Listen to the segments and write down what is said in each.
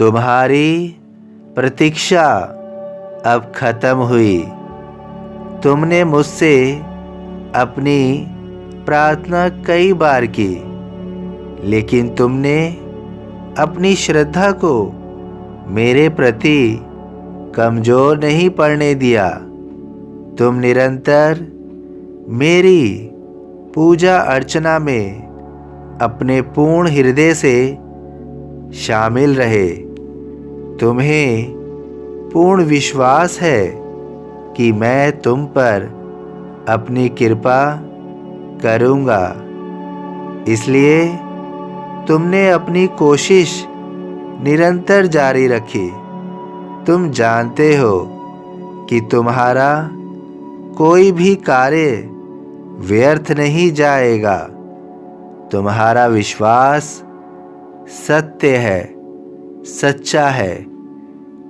तुम्हारी प्रतीक्षा अब खत्म हुई। तुमने मुझसे अपनी प्रार्थना कई बार की, लेकिन तुमने अपनी श्रद्धा को मेरे प्रति कमजोर नहीं पड़ने दिया। तुम निरंतर मेरी पूजा अर्चना में अपने पूर्ण हृदय से शामिल रहे। तुम्हें पूर्ण विश्वास है कि मैं तुम पर अपनी कृपा करूँगा, इसलिए तुमने अपनी कोशिश निरंतर जारी रखी। तुम जानते हो कि तुम्हारा कोई भी कार्य व्यर्थ नहीं जाएगा। तुम्हारा विश्वास सत्य है, सच्चा है,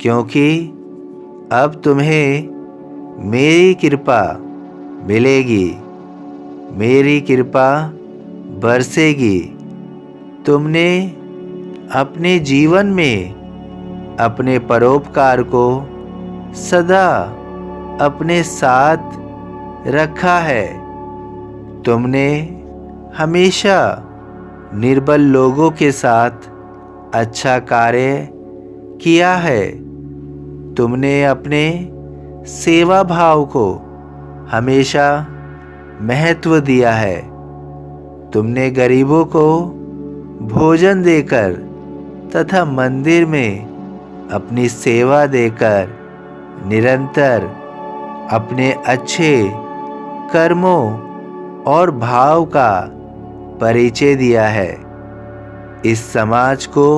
क्योंकि अब तुम्हें मेरी कृपा मिलेगी, मेरी कृपा बरसेगी। तुमने अपने जीवन में अपने परोपकार को सदा अपने साथ रखा है। तुमने हमेशा निर्बल लोगों के साथ अच्छा कार्य किया है। तुमने अपने सेवा भाव को हमेशा महत्व दिया है। तुमने गरीबों को भोजन देकर तथा मंदिर में अपनी सेवा देकर निरंतर अपने अच्छे कर्मों और भाव का परिचय दिया है। इस समाज को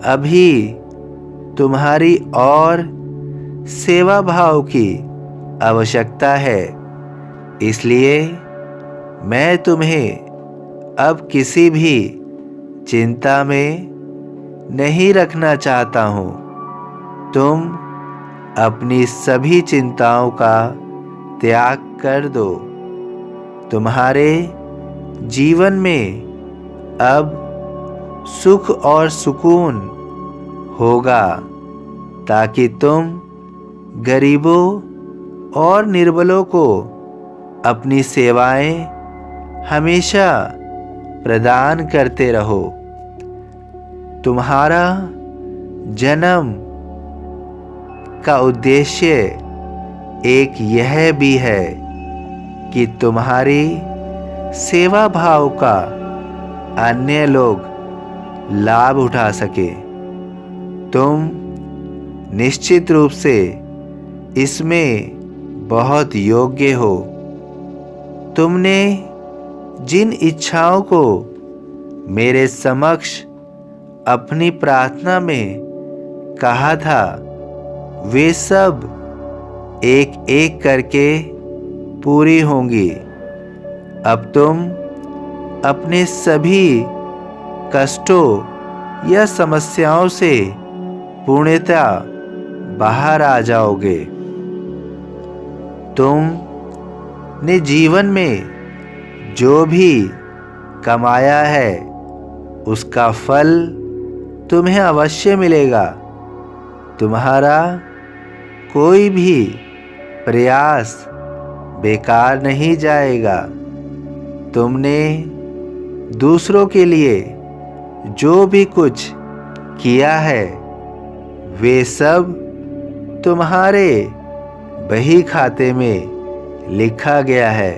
अभी तुम्हारी और सेवा भाव की आवश्यकता है, इसलिए मैं तुम्हें अब किसी भी चिंता में नहीं रखना चाहता हूँ। तुम अपनी सभी चिंताओं का त्याग कर दो। तुम्हारे जीवन में अब सुख और सुकून होगा, ताकि तुम गरीबों और निर्बलों को अपनी सेवाएं हमेशा प्रदान करते रहो। तुम्हारा जन्म का उद्देश्य एक यह भी है कि तुम्हारी सेवा भाव का अन्य लोग लाभ उठा सके। तुम निश्चित रूप से इसमें बहुत योग्य हो। तुमने जिन इच्छाओं को मेरे समक्ष अपनी प्रार्थना में कहा था, वे सब एक एक करके पूरी होंगी। अब तुम अपने सभी कष्टों या समस्याओं से पूर्णतः बाहर आ जाओगे। तुमने जीवन में जो भी कमाया है, उसका फल तुम्हें अवश्य मिलेगा। तुम्हारा कोई भी प्रयास बेकार नहीं जाएगा। तुमने दूसरों के लिए जो भी कुछ किया है, वे सब तुम्हारे बही खाते में लिखा गया है।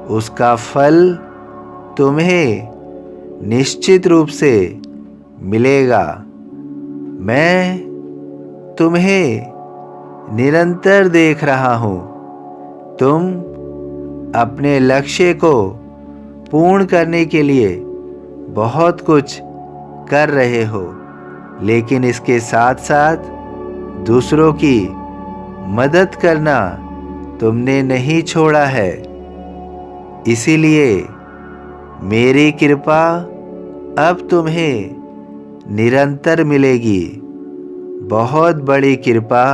उसका फल तुम्हें निश्चित रूप से मिलेगा। मैं तुम्हें निरंतर देख रहा हूँ। तुम अपने लक्ष्य को पूर्ण करने के लिए बहुत कुछ कर रहे हो, लेकिन इसके साथ साथ दूसरों की मदद करना तुमने नहीं छोड़ा है। इसीलिए मेरी कृपा अब तुम्हें निरंतर मिलेगी। बहुत बड़ी कृपा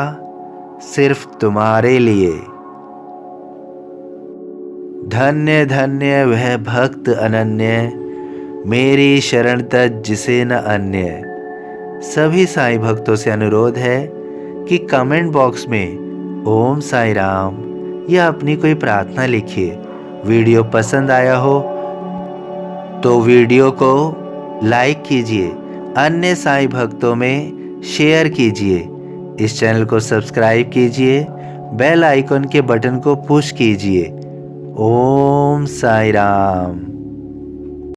सिर्फ तुम्हारे लिए। धन्य धन्य वह भक्त अनन्य, मेरी शरण तज जिसे न अन्य। सभी साईं भक्तों से अनुरोध है कि कमेंट बॉक्स में ओम साईं राम या अपनी कोई प्रार्थना लिखिए। वीडियो पसंद आया हो तो वीडियो को लाइक कीजिए, अन्य साईं भक्तों में शेयर कीजिए, इस चैनल को सब्सक्राइब कीजिए, बेल आइकन के बटन को पुश कीजिए। ओम साईं राम।